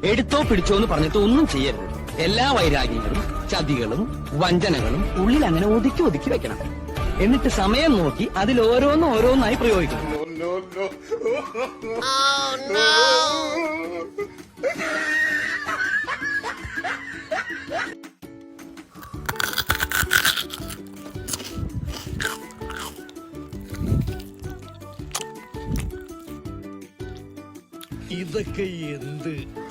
എടുത്തോ പിടിച്ചോ എന്ന് പറഞ്ഞിട്ട് ഒന്നും ചെയ്യരുത്. എല്ലാ വൈരാഗ്യങ്ങളും ചതികളും വഞ്ചനകളും ഉള്ളിൽ അങ്ങനെ ഒതുക്കി ഒതുക്കി വെക്കണം. എന്നിട്ട് സമയം നോക്കി അതിൽ ഓരോന്നായി പ്രയോഗിക്കണം. ഇതൊക്കെ എന്ത്?